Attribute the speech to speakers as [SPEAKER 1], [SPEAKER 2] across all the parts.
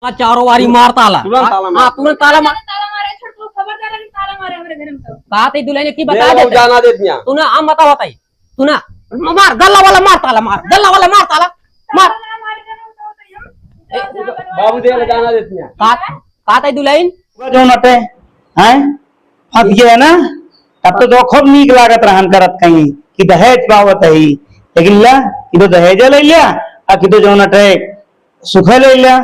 [SPEAKER 1] चारों वारी मार ताला
[SPEAKER 2] तुरंत ताला मार।
[SPEAKER 1] हाँ तुरंत ताला मार
[SPEAKER 3] ताला मारे छोड़ तू खबरदार है ताला मारे हमारे घर में तो
[SPEAKER 1] कहा थे दुल्हन की बता
[SPEAKER 2] दे
[SPEAKER 1] दे
[SPEAKER 2] जाना दे दिया
[SPEAKER 1] तूने हम बता बताई तूने मार गल्ला वाला मार ताला मार
[SPEAKER 3] ताला मारे घर में तो हम
[SPEAKER 2] बाबू दे जाना दे दिया
[SPEAKER 1] कहा थे दुल्हन
[SPEAKER 4] जो नटे हैं फंस गए ना तब तो खूब नीक लागत रहन करत कहीं कि दहेज पावत है लेकिन ला कि तो दहेज ले लिया आ कि तो जो नटे सुखे ले लिया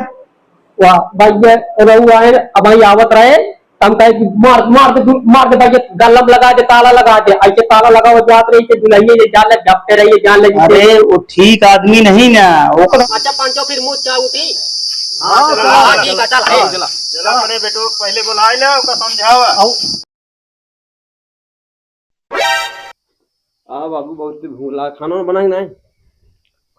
[SPEAKER 1] वाह भाई रहू आए अब भाई आवत रहे तम कहे कि मार दे भाई गल्लम लगा दे ताला लगा दे ऐसे ताला लगाओ जात रही थे दुल्हन ये जान ले जपते रहिए जान ले
[SPEAKER 4] अरे वो ठीक आदमी नहीं ना वो
[SPEAKER 1] अच्छा पंचो फिर मुंह चा उठी
[SPEAKER 2] हाँ
[SPEAKER 1] ठीक है चल
[SPEAKER 2] चला चला अपने बेटो पहले बुलाए ले उसका समझावा बाबू बहुत भूला खाना बनाई ना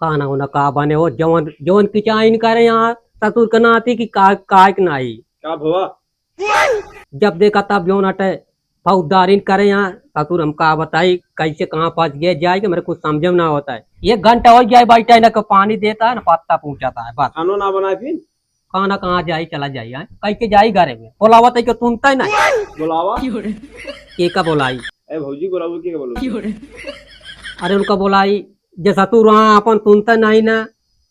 [SPEAKER 1] खाना होना का बने हो जवन जवन की चाइन करे यहाँ ससुर के नाती की काय के नाई
[SPEAKER 2] का भवा
[SPEAKER 1] जब देखा तब जो नटे फौजदारी करे यहाँ ससुर हम का बताई कैसे कहाँ फंस गए जाए कि मेरे कुछ समझ में ना होता है एक घंटा हो जाए बैठा ना पानी देता है ना पत्ता पहुंचाता है बस
[SPEAKER 2] खाना ना बनाए फिर
[SPEAKER 1] खाना कहाँ जाए चला जाए कैसे जाई घरे में बोलावा तो सुनता ही ना
[SPEAKER 2] बुलावा
[SPEAKER 1] ये का बोलाई
[SPEAKER 2] ए भौजी बुलाओ के बोलो
[SPEAKER 1] अरे उनका बोलाई जैसा तू वहाँ अपन सुनता नहीं ना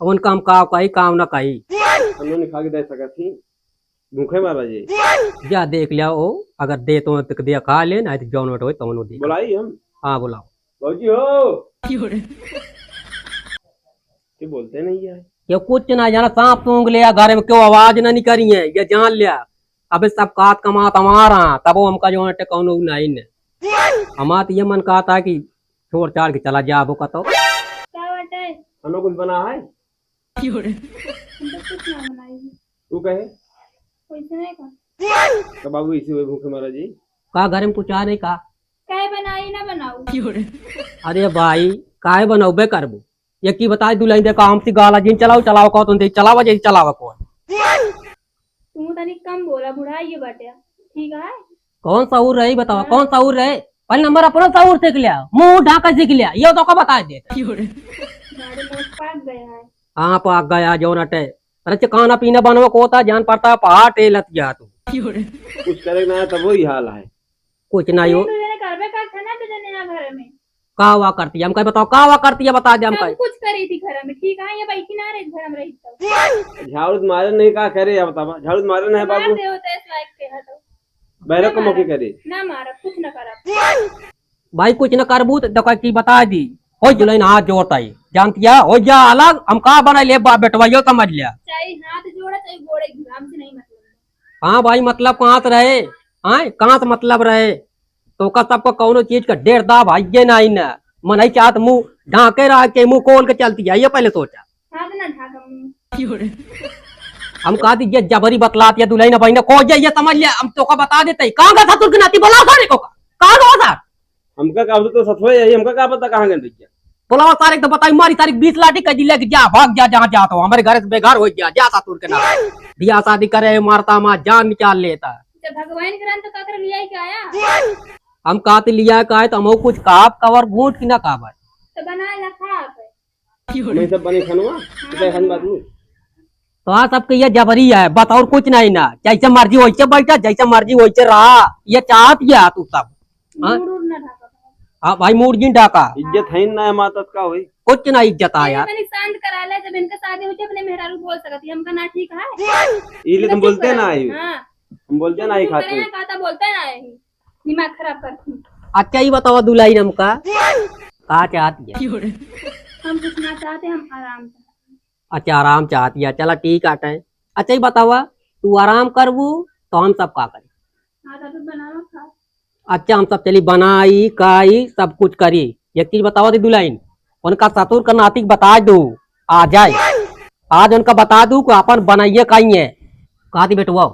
[SPEAKER 1] उनका हम का कही काम ना कही
[SPEAKER 2] हमने खा के दे सका थी भूखे मारा जी
[SPEAKER 1] जा देख लिया ओ अगर दे तो दिया खा ले ना तो जौन हो तो दे
[SPEAKER 2] बुलाई हम
[SPEAKER 1] हाँ बुलाओ
[SPEAKER 2] भौजी हो ये बोलते नहीं है
[SPEAKER 1] ये कुछ ना जाना सांप सूंघ लिया घर में क्यों आवाज ना निकली है ये जान लिया अब सब कात कमात हमारा तब वो हमका जो कौन नहीं ने हमारा ये मन कहा था कि छोड़ छाड़ के चला जा का तो
[SPEAKER 3] क्या बात है
[SPEAKER 2] हमें कुछ बना है
[SPEAKER 3] हम तो कुछ ना बनाई
[SPEAKER 2] तू कहे
[SPEAKER 3] कोई नहीं का
[SPEAKER 2] तो बाबू इसी हुए भूखे मारा जी
[SPEAKER 1] का घर में कुछ आ नहीं का
[SPEAKER 3] काय बनाई ना बनाऊ
[SPEAKER 1] अरे भाई काहे बनौबे करबू ये की बताए दुल्हन दे काम सी गाला जिन चलाओ कहो तुम चलावा जैसे चलावा को
[SPEAKER 3] तुम तनी कम बोला बुढ़ा ये बाटे ठीक है
[SPEAKER 1] कौन सहूर रही बताओ कौन सहूर रहे पहले नंबर अपना सहूर सीख लिया मुंह ढाका सीख लिया ये तो का बता दे
[SPEAKER 3] गाड़ी में पाक गया है
[SPEAKER 1] हाँ पाक गया जो नटे अरे खाना पीना बनवा को होता जान पड़ता पहाड़ टेलत जा तू
[SPEAKER 2] कुछ करे ना तब वही हाल है
[SPEAKER 1] कुछ नहीं हो
[SPEAKER 3] तुझे करबे का था ना तुझे नया घर में
[SPEAKER 1] कावा करती है हम कहीं बताओ कावा करती है बता दे हम
[SPEAKER 3] सब
[SPEAKER 1] कहीं
[SPEAKER 3] कुछ करी थी घर में ठीक है ये बैठी ना रे घर में रही तो
[SPEAKER 2] झाड़ू मारे नहीं का करे अब बता झाड़ू मारे नहीं
[SPEAKER 3] मार
[SPEAKER 2] बाबू
[SPEAKER 3] दे होता है इस लायक के हटो
[SPEAKER 2] बैरक को मौके करे
[SPEAKER 3] ना मारा कुछ ना करा
[SPEAKER 1] भाई कुछ न करबू तो की बता दी हो जुलाई हाथ जोड़ता ही जानती है हो जा अलग हम कहा बना ले बेटवा यो समझ लिया
[SPEAKER 3] चाहे हाथ जोड़ा चाहे गोड़े घुराम से नहीं मतलब
[SPEAKER 1] हाँ भाई मतलब कहाँ से रहे हाँ कहाँ से मतलब रहे तो का सबको कौनो चीज का डेढ़ दा भाई ये नहीं ना मन ही चाहत मुंह ढाके रह के मुंह खोल के चलती है ये पहले सोचा
[SPEAKER 3] हाथ ना ढाका मुंह
[SPEAKER 1] हम कहा दी ये जबरी बतलाती है दुल्हन भाई ने को ये समझ लिया हम तो का बता देते कहाँ का था तुर्क नाती बोला सारे को कहाँ गो सर
[SPEAKER 2] हमका का तो सतवे है हमका का पता कहां गए भैया
[SPEAKER 1] बोला तारीख तो बताई मारी तारीख 20 लाठी कजी लेके जा भाग जा जहाँ जाता हो हमारे घर से बेघर हो गया जा सातुर के नाम दिया शादी करे मारता माँ जान निकाल लेता
[SPEAKER 3] जब भगवान करान तो काकर लिया ही क्या आया
[SPEAKER 1] हम कहते लिया का है तो हम कुछ काप कवर बूट की ना काब
[SPEAKER 3] तो बना रखा आप
[SPEAKER 2] मैं सब बने खनवा तो खन बात
[SPEAKER 1] तो हाँ सबके ये जबरी है बस और कुछ नहीं ना जैसे मर्जी वैसे बैठा जैसे मर्जी वैसे रहा ये चाहत है तू सब हाँ
[SPEAKER 3] दूर ना ढाका
[SPEAKER 1] हाँ भाई मूड जिन डाका
[SPEAKER 2] इज्जत है ना मातत का होई
[SPEAKER 1] कुछ ना इज्जत आया
[SPEAKER 3] मैंने शांत करा ले जब इनका शादी होती अपने मेहरारू बोल सकती हमका ना ठीक है
[SPEAKER 2] इले तुम बोलते ना आई
[SPEAKER 3] हां
[SPEAKER 2] हम बोलते ना आई खाते
[SPEAKER 3] कहता बोलता ना आई दिमाग खराब करती
[SPEAKER 1] अच्छा ही बताओ दुल्हन हमका कहा चाहती है
[SPEAKER 3] हम कुछ ना चाहते हम आराम से
[SPEAKER 1] अच्छा आराम चाहती है चला ठीक आटा है अच्छा ही बतावा तू आराम करबू तो हम सब का करें
[SPEAKER 3] हां तो बनावा खा
[SPEAKER 1] अच्छा हम सब चली बनाई काई सब कुछ करी एक चीज बताओ दी दुल्हन उनका ससुर का नातिक बता दू आ जाए आज उनका बता दू कि अपन बनाइए कहीं है कहा थी बेटुआ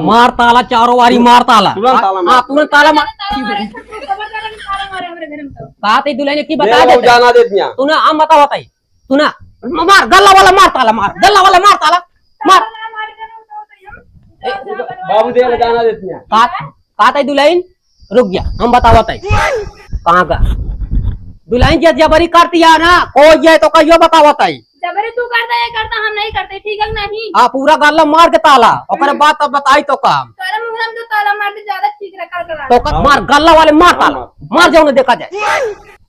[SPEAKER 1] मार ताला चारों वारी मार ताला
[SPEAKER 2] तुरंत ताला मार।
[SPEAKER 1] हाँ तुरंत ताला मार
[SPEAKER 3] खबरदार है ताला मारे हमारे घर में तो
[SPEAKER 1] कहा थी दुल्हन की बता दे
[SPEAKER 2] जाना दे दिया
[SPEAKER 1] तूने हम बता बताई तूने मार गल्ला वाला मार ताला मार गल्ला वाला मार ताला मार
[SPEAKER 2] बाबू दे जाना दे दिया
[SPEAKER 1] कहा था दुल्हन रुक गया हम बता बताई कहाँ का दुल्हन जबरी करती है ना को ये तो कहियो बता बताई
[SPEAKER 3] जबरे तू करता है करता, हम नहीं करते, ठीक है नहीं?
[SPEAKER 1] हाँ पूरा गल्ला मार के ताला ओकरे बाद तब बताई तो काम
[SPEAKER 3] तेरे मुंह में तो ताला मार दे, ज्यादा ठीक रखा कर
[SPEAKER 1] तो मार गल्ला वाले मार ताला मार जाओ ना देखा जाए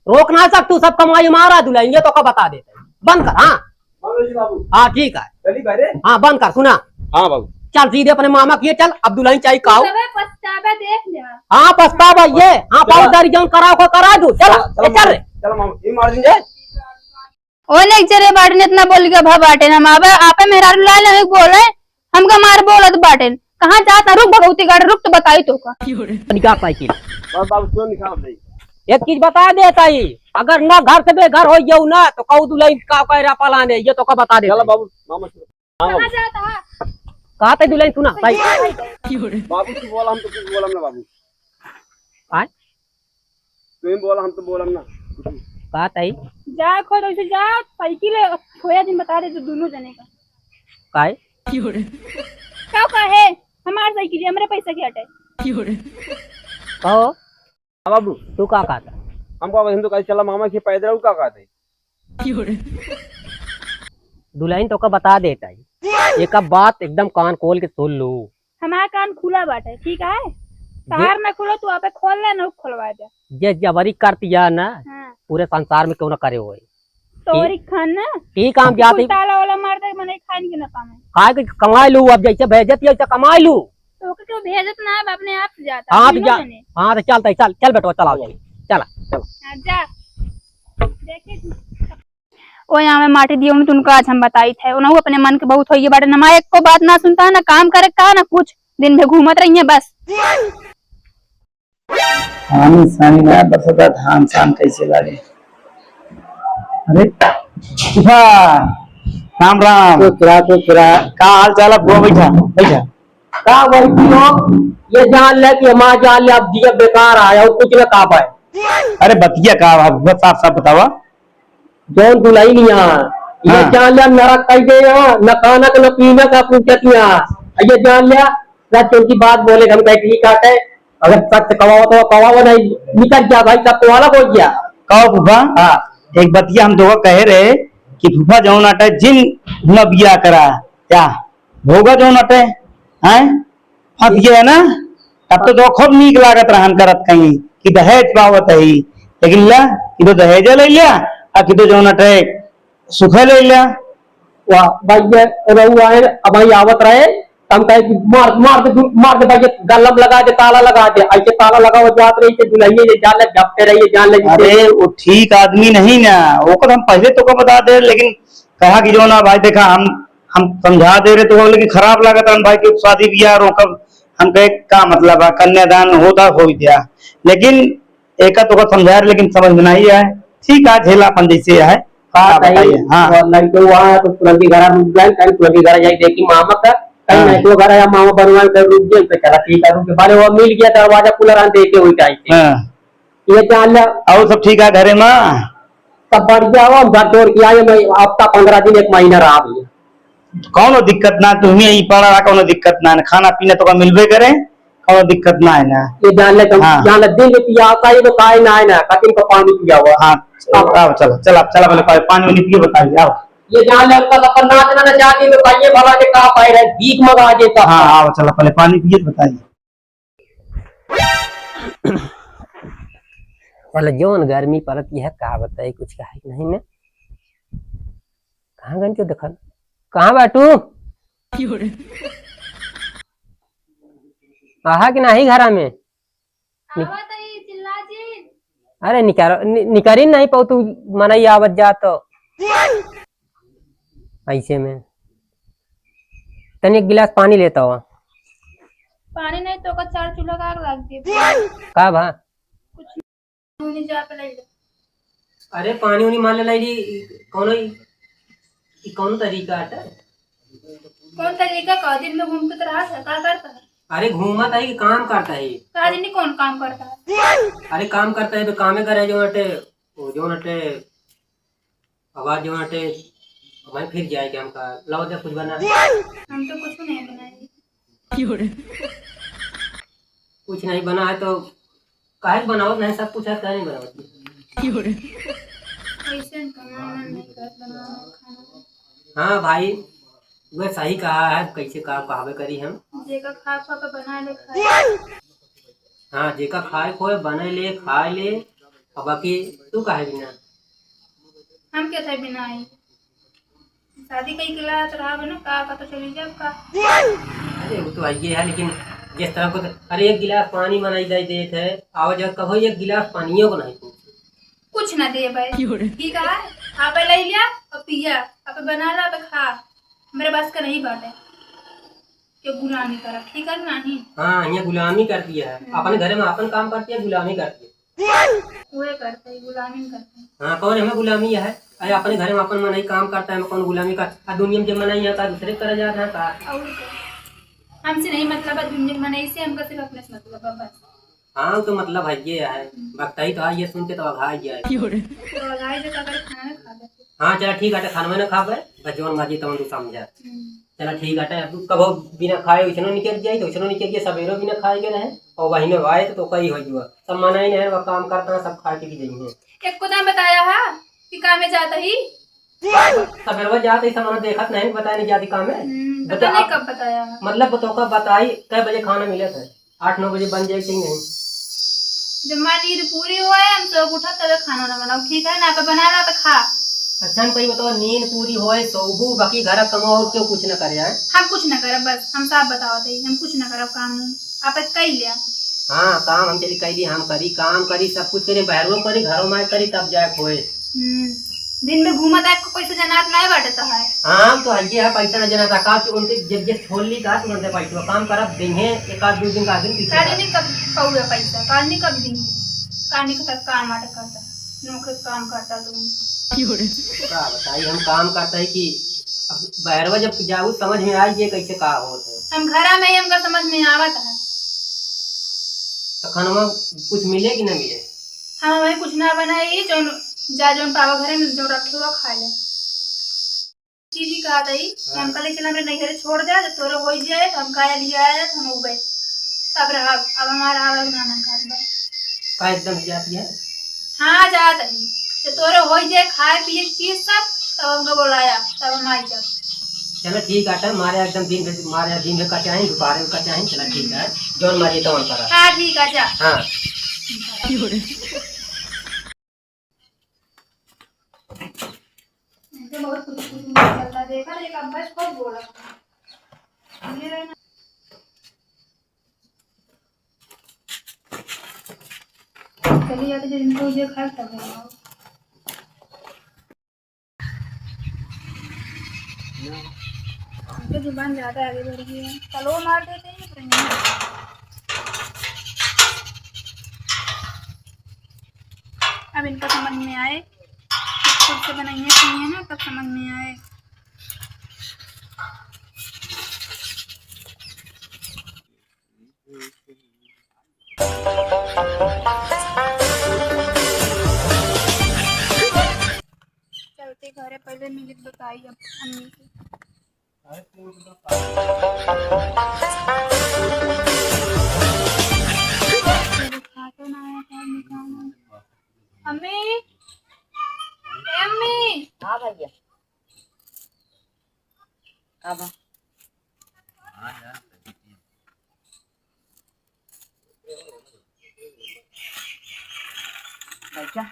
[SPEAKER 1] रोक ना सक तू सब कमाई मारा दुल्हन ये तो का बता देते बंद कर। हाँ
[SPEAKER 2] बाबू
[SPEAKER 1] हाँ ठीक है
[SPEAKER 2] चली बारे।
[SPEAKER 1] हाँ बंद कर सुना
[SPEAKER 2] हाँ बाबू
[SPEAKER 1] चल सीधे अपने मामा किए चल अब दुल्हन चाहिए काओ।
[SPEAKER 3] सबे पछतावा देख ले।
[SPEAKER 1] हाँ पछतावा ये हाँ पाउदारी जौन कराओ को करा दू चल चल रे
[SPEAKER 2] चलो मामा ये मार दिन जाए।
[SPEAKER 5] ओ नेक चरे बाटने इतना बोल के भा बाटे हम आपे मेहरा लाल नहीं बोले हमका मार बोलत बाटे कहां जाता रुक भगवती गाड़ी रुक तो बताई तो का
[SPEAKER 1] निकाल साइकिल
[SPEAKER 2] बाबू क्यों निकाल नहीं।
[SPEAKER 1] एक चीज बता देता ही अगर ना घर से बेघर हो जाऊ ना तो कऊ दुल्हन का कह पलाने ये तो का बता दे
[SPEAKER 2] चलो बाबू मामा हाँ
[SPEAKER 3] कहां जाता है?
[SPEAKER 1] कहा थे दुल्हन सुना भाई
[SPEAKER 2] बाबू तू बोला हम तो कुछ बोलम ना बाबू
[SPEAKER 1] आय
[SPEAKER 2] तुम बोला हम तो बोलम ना।
[SPEAKER 1] कहा था
[SPEAKER 3] जा खोद ऐसे जा, साइकिल है, खोया दिन बता दे तो दोनों जने का
[SPEAKER 1] काय
[SPEAKER 3] क्या कहे हमार साइकिल है, हमरे पैसा के हटे।
[SPEAKER 1] कहो
[SPEAKER 2] हाँ बाबू
[SPEAKER 1] तू का कहा था
[SPEAKER 2] हमको हिंदू कहे चला मामा के पैदल का कहते
[SPEAKER 1] दुल्हन तो का बता देता ही एक बात एकदम कान खोल के सुन लो
[SPEAKER 3] हमारा कान खुला बाटे ठीक है, बाहर ना खुलो तू आपे खोल ले ना खुलवा दे।
[SPEAKER 1] जे जबरी करती है ना
[SPEAKER 3] हाँ
[SPEAKER 1] पूरे संसार में क्यों ना करे हुए
[SPEAKER 3] तोरी खान ना
[SPEAKER 1] ठीक काम जाती
[SPEAKER 3] ताला वाला मार दे मने खान के ना पावे
[SPEAKER 1] काय के कमाई लू अब जैसे भेजती है कमाई लू
[SPEAKER 3] तो के क्यों भेजत ना अब अपने आप से जाता
[SPEAKER 1] हाँ तो
[SPEAKER 3] दोनों
[SPEAKER 1] जा
[SPEAKER 3] जने।
[SPEAKER 1] हाँ तो चलता चल चल बेटो चलाओ जाए चला
[SPEAKER 3] हाँ, जा देखे
[SPEAKER 5] ओ यहाँ में माटी दियो तुमका आज हम बताई थे उन्होंने अपने मन के बहुत होइए बाटे ना एक को बात ना सुनता है ना काम करे का ना कुछ दिन में घूमत रही है बस
[SPEAKER 4] पानी सानी ना बरसता धान शान कैसे लागे। अरे फूफा राम राम का हाल चाल है बुआ बैठा बैठा
[SPEAKER 1] का वही हो ये जान ले कि हमारा जान ले अब दिया बेकार आया और कुछ न का पाए
[SPEAKER 4] अरे बतिया का बहुत साफ साफ बतावा।
[SPEAKER 1] जौन दुल्हन यहाँ ये
[SPEAKER 4] हाँ।
[SPEAKER 1] जान लिया नरक कह दे न खाना का न पीना का पूछत यहाँ ये जान लिया सच उनकी बात बोले हम कहे ठीक है अगर सच कवाओ तो कवाओ नहीं निकल गया भाई सब तो अलग हो गया।
[SPEAKER 4] कहो फूफा
[SPEAKER 1] हाँ
[SPEAKER 4] एक बतिया हम दोनों कहे रहे कि फूफा जौन अटे जिन न बिया करा क्या भोगा जौन अटे हैं फंस गया ना तब तो खूब नीक लागत रहन करत कहीं कि दहेज पावत है लेकिन ला कि तो दहेज ले लिया आ कि तो जौन अटे सुखे ले लिया।
[SPEAKER 1] वाह भाई ये रहू आए अब भाई आवत रहे हम कहे कि मार दे भाई गलम लगा दे ताला लगा दे ऐसे ताला लगा हो जात रही थे दुल्हन ये जान ले जपते रहिए जान ले
[SPEAKER 4] अरे वो ठीक आदमी नहीं ना वो को हम पहले तो को बता दे लेकिन कहा कि जो ना भाई देखा हम समझा दे रहे तो लेकिन खराब लागत हम भाई की शादी ब्याह रोकब हम कहे का मतलब है कन्यादान होता हो दिया लेकिन एक तो को समझा लेकिन समझ में नहीं आए ठीक है झेलापन जैसे है बताइए। हाँ
[SPEAKER 1] लड़के वहाँ तो तुरंत घर रुक जाए कहीं तुरंत घर जाए देखी मामा का कहीं नहीं तो घर आया मामा बनवान कर रुक गए तो चला ठीक है रुक के बारे वो मिल गया दरवाजा खुला देखे हुई टाइम ये जान लिया
[SPEAKER 4] और सब ठीक है घरे माँ
[SPEAKER 1] तब बढ़िया हो घर तोड़ के आए मैं हफ्ता 15 दिन 1 महीना रहा भैया
[SPEAKER 4] कौनो दिक्कत ना तुम्हें ही पड़ा कौनो दिक्कत ना खाना पीना तो का मिलबे करे कौनो दिक्कत ना है ना
[SPEAKER 1] ये जान ले
[SPEAKER 4] हाँ।
[SPEAKER 1] जान ले दिन में पिया आता है तो काय ना है ना कटिंग का पानी पिया हुआ
[SPEAKER 4] हाँ आओ चलो चला चला पहले पानी वानी पिए बताइए आओ।
[SPEAKER 1] ये जान ले उनका अपन नाचना न चाहती तो कहिए भला के कहा पाए रहे भीख मंगा देता
[SPEAKER 4] हाँ आओ चलो पहले पानी पिए बताइए।
[SPEAKER 1] चल जोन गर्मी परत यह कहा बताई कुछ कहा नहीं ने कहाँ गन क्यों देखल कहाँ बैठू आहा कि नहीं घरा में
[SPEAKER 3] आवत है चिल्ला जी।
[SPEAKER 1] अरे निकरी नहीं पाऊ तू मनई आवत जा तो ऐसे में तनी एक गिलास पानी लेता हुआ
[SPEAKER 3] पानी नहीं तो का 4 चूल्हा का आग लग दी
[SPEAKER 1] का भा
[SPEAKER 3] नहीं जा पे ले लो।
[SPEAKER 1] अरे पानी उनी मान ले कौन तरीका है
[SPEAKER 3] कौन तरीका का दिन में घूमते तो रहा है, का करता है
[SPEAKER 1] अरे घूमत है कि काम करता है
[SPEAKER 3] राजनी कौन काम करता है?
[SPEAKER 1] अरे काम करता है तो कामे करे जो नटे आवाज जो नटे हमें फिर जाए क्या हमका लाओ दे कुछ बना
[SPEAKER 3] हम तो कुछ नहीं बनाए
[SPEAKER 1] कुछ नहीं बना है तो काहे बनाओ नहीं सब कुछ है नहीं बनाओ
[SPEAKER 3] ऐसे कमाना नहीं कर बनाओ खाना
[SPEAKER 1] हाँ भाई, वह सही कहा है, कैसे कहा कहावे करी हम।
[SPEAKER 3] जेका खा खा के बना ले खाए।
[SPEAKER 1] हाँ, जेका खाए खोए बने ले खाए ले। अब बाकी तू काहे बिना।
[SPEAKER 3] हम कैसे बिना आई शादी कई किला तो रहा बना का तो चली जाए का।
[SPEAKER 1] अरे वो तो आइए है, लेकिन जिस तरह को अरे एक गिलास पानी बनाई दे देते है, आओ जब कहो एक गिलास पानियों को नहीं पूछ।
[SPEAKER 3] कुछ ना दे भाई ठीक है। आप ले लिया और पिया, आप बना ला आप खा, मेरे बस का नहीं बात है कि गुलामी करा, ठीक है नहीं।
[SPEAKER 1] हाँ, ये गुलामी करती है, अपने घर में अपन काम करती है, गुलामी करती है।
[SPEAKER 3] वो करते है गुलामी करते हैं।
[SPEAKER 1] हाँ, कौन हमें गुलामी है। अरे अपने घर में अपन मन ही काम करता है, कौन गुलामी का। दुनिया में जब मना ही आता दूसरे तरह जाता है का।
[SPEAKER 3] और क्या? हमसे नहीं मतलब है दुनिया में नहीं से, हमको सिर्फ अपने से मतलब है बस।
[SPEAKER 1] हाँ तो मतलब है ये है, वक्त ही तो है, ये सुन के तो अघा जाए।
[SPEAKER 3] तो लगाए जो अगर खाना में खा लेते।
[SPEAKER 1] हाँ चला ठीक है, खाना में ना खा पाए बचवन मर्जी तो तू समझा। चला ठीक है, तू कब बिना खाए वैसनो निकल जाए तो वैसनो निकल जाए, सवेरो बिना खाए के रहे और वही में आए तो कई हो जुआ सब मना ही नहीं, वह काम करता है, सब खा के भी जाइए।
[SPEAKER 3] एक को दाम बताया है कि काम में जाता ही
[SPEAKER 1] सवेरवा जाते ही सामान देखत नहीं, बताया नहीं जाती काम में।
[SPEAKER 3] पता नहीं कब बताया है।
[SPEAKER 1] मतलब बतो का बताई कै बजे खाना मिले थे, 8-9 बजे बन जाए नहीं।
[SPEAKER 3] जब हमारी नींद पूरी हुआ है हम लोग उठा तब खाना ना बनाओ, ठीक है ना, पे बना ला तो खा।
[SPEAKER 1] अच्छा हम कहीं बताओ नींद पूरी होए सोबू बाकी घर कमाओ और क्यों कुछ न करे है।
[SPEAKER 3] हम कुछ न करब, बस हम साफ बताओ थे हम कुछ न करब काम आप कही लिया।
[SPEAKER 1] हाँ काम हम चली कैली, हम करी काम करी सब कुछ करी, बहरों करी घरों में करी तब जाए खोए।
[SPEAKER 3] दिन में घूमा था पैसा जनात नहीं बांटता है।
[SPEAKER 1] हाँ तो हल्के है पैसा न जना था का उनके जब जब छोड़ ली का तुरंत पैसा काम करब देंगे, एक आध 2 दिन का दिन पीछे
[SPEAKER 3] काढ़ी नहीं कब पाऊगा पैसा, काढ़ी कब देंगे, काढ़ी के साथ काम आटा करता नौकर काम करता तुम
[SPEAKER 1] का बताइए। हम काम करते है कि अब बहरवा जब जाऊ समझ में आई ये कैसे का होता है।
[SPEAKER 3] हम घरा में ही हमका समझ में आवत है।
[SPEAKER 1] तो खाना कुछ मिले कि न मिले।
[SPEAKER 3] हम वही कुछ ना बनाई जो पावा घरे में जो रखे हुआ खा ले। चीज ही कहा था कि हम कल चला हमने नहीं छोड़ दिया तो तोरे हो जाए तो हम खाया लिया आया तो हम उगे तब रहा। अब हमारा आवा बनाना खाना
[SPEAKER 1] का एकदम जाती है।
[SPEAKER 3] हाँ जाता है तो तोरे हो जाए खाए पिए चीज सब तब हमको बुलाया तब हम आई जब।
[SPEAKER 1] चलो ठीक है, मारे एकदम दिन का चाहे दोपहर का चाहे, चला ठीक है जो मारिए तो करा।
[SPEAKER 3] हाँ ठीक है जा।
[SPEAKER 1] हाँ
[SPEAKER 3] बहुत कुछ चलता देखा लेकिन अब बस खूब बोला चलिए आते जिनको जो खा सकते हैं। तो जुबान ज्यादा आगे बढ़ गई है, चलो मार देते हैं। अब इनका समझ में आए खुद से बनाइए चाहिए ना तब समझ में आए। चलते घर पहले मिली बताई अब अम्मी की। खाते ना आया अम्मी अम्मी।
[SPEAKER 6] हाँ भैया अब भैया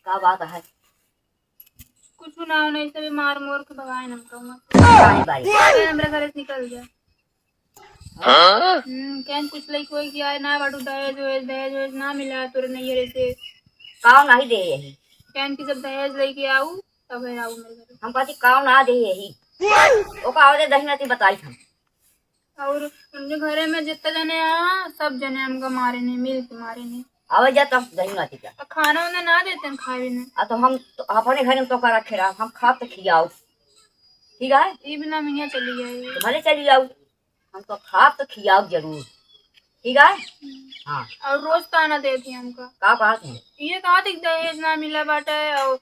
[SPEAKER 6] क्या बात है।
[SPEAKER 3] कुछ ना नहीं सभी मार मोर के भगाए हमको
[SPEAKER 6] भाई
[SPEAKER 3] हमारे घर से निकल गया। कैन कुछ लई कोई किया ना बाटू दहेज ना मिला तोरे नहीं रे से
[SPEAKER 6] काव नहीं दे यही
[SPEAKER 3] कैन की जब दहेज लेके आऊ तब है आऊ मेरे घर।
[SPEAKER 6] हम कहती काव ना दे यही ओका आवदे दहिनती बताई हम।
[SPEAKER 3] और उनके घरे में जितना जने आ सब जने हमको मारे ने मिल के मारे ने
[SPEAKER 6] आवे जा तो दहिनती का
[SPEAKER 3] और खाना उन्हें ना देते हैं खावे ने।
[SPEAKER 6] आ तो हम तो अपने घर में तो कर रखे रहा हम खा तो खियाओ ठीक है
[SPEAKER 3] ये बिना मियाँ चली गई
[SPEAKER 6] तो भले चली जाओ हम तो खा तो खियाओ जरूर ठीक है। हाँ
[SPEAKER 3] और रोज ताना देती हमको
[SPEAKER 6] का बात है
[SPEAKER 3] ये कहा थी दहेज ना मिला बाटे और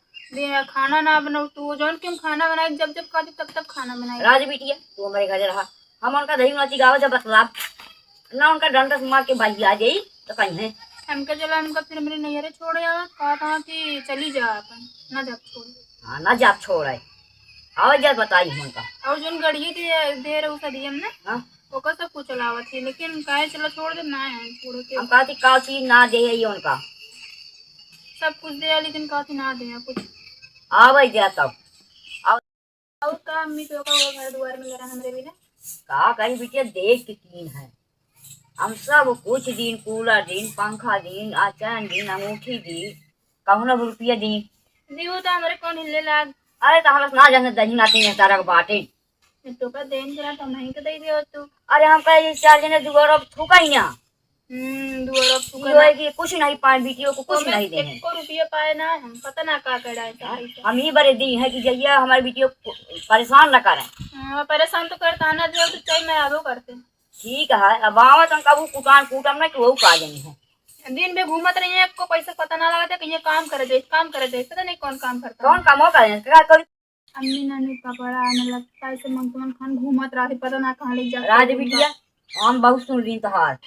[SPEAKER 3] खाना ना बनाओ तू जौन क्यों खाना बनाए जब जब कहती तब तब खाना बनाए।
[SPEAKER 6] राज बिटिया तू हमारे घर रहा हम उनका दही गाँव जब बतला ना उनका डंडा से मार के बाई आ जाई तो कहीं है
[SPEAKER 3] हमका चला हमका फिर मेरे नैहरे छोड़ आवा कहा था कि चली जा अपन ना जब छोड़।
[SPEAKER 6] हाँ ना जाप छोड़ है आवाज जात बताई हमका।
[SPEAKER 3] और जोन गड़िए दे रहे उसा दियम ना
[SPEAKER 6] हाँ
[SPEAKER 3] ओकर सब कुछ चलावत है, लेकिन काहे चलो छोड़ दे ना है छोड़ के
[SPEAKER 6] हम कहती का चीज ना दे है उनका।
[SPEAKER 3] सब कुछ दे लेकिन काफी ना दे कुछ।
[SPEAKER 6] आवाज जा तब
[SPEAKER 3] और का अम्मी तो का घर द्वार में जरा हमरे भी ना
[SPEAKER 6] का कही बिटिया देख के तीन है। हम सब कुछ दिन कूलर दिन पंखा दिन आचन दिन अंगूठी दी कहूँ ना रुपया दी।
[SPEAKER 3] दियो तो हमारे कौन हिले लाग
[SPEAKER 6] अरे तो हम ना जाने दही नाती है तारा के बाटे।
[SPEAKER 3] तो का देन करा तो नहीं तो दे दियो तू।
[SPEAKER 6] अरे हम कहे चार जने दुगोर थूका ही ना
[SPEAKER 3] दुआर अब तू
[SPEAKER 6] ये है कि कुछ नहीं पाए बिटियों को कुछ नहीं दे
[SPEAKER 3] को रुपया पाए ना हम पता ना का कराए था।
[SPEAKER 6] हम ही बड़े दी है कि जैया हमारे बिटियों को परेशान न करें।
[SPEAKER 3] परेशान तो करता ना जो तो चाहिए मैं आबो करते
[SPEAKER 6] ठीक है अब आवा तो कबू कुटान कूटम ना कि वो का जानी है।
[SPEAKER 3] दिन में घूमत रही है आपको पैसा पता ना लगा था कि ये काम करे दे पता नहीं कौन काम करता
[SPEAKER 6] कौन काम होगा क्या करी।
[SPEAKER 3] अम्मी नानी कपड़ा न लगता ऐसे मंगतमन खान घूमत रहा पता ना कहाँ ले जा
[SPEAKER 6] राज बिटिया हम बहुत सुन ली तहार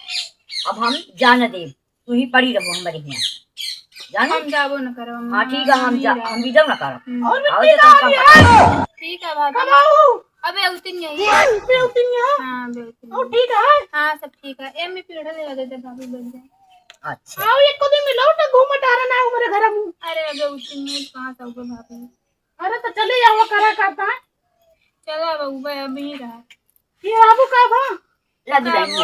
[SPEAKER 6] अब हम जान दे तू ही पड़ी रहो हमारे यहाँ जान
[SPEAKER 3] हम जाबो न करो
[SPEAKER 6] हाँ ठीक है हम भी जाओ ना करो
[SPEAKER 3] ठीक है भाभी अबे उतिन यही हां बे उतिन ठीक है हां सब ठीक है एम में पेड़ ले दे दे भाभी बन जाए।
[SPEAKER 6] अच्छा
[SPEAKER 3] आओ एक को दिन मिलो तो घूम डारा ना हमारे घर में। अरे अबे उतिन में कहां से होगा भाभी। अरे तो चले जाओ करा करता है चलो अब भाई अभी ही रहा ये बाबू का भा
[SPEAKER 6] लग जाएंगे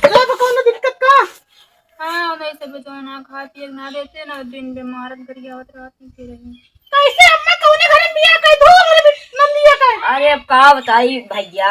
[SPEAKER 3] अब कौन दिक्कत का हां नहीं सब जो ना खा पिए ना देते ना दिन बीमार गरिया होत रहती फिर कैसे अम्मा कौन घर में बिया कई दो नंदिया का।
[SPEAKER 6] अरे अब का बताई भैया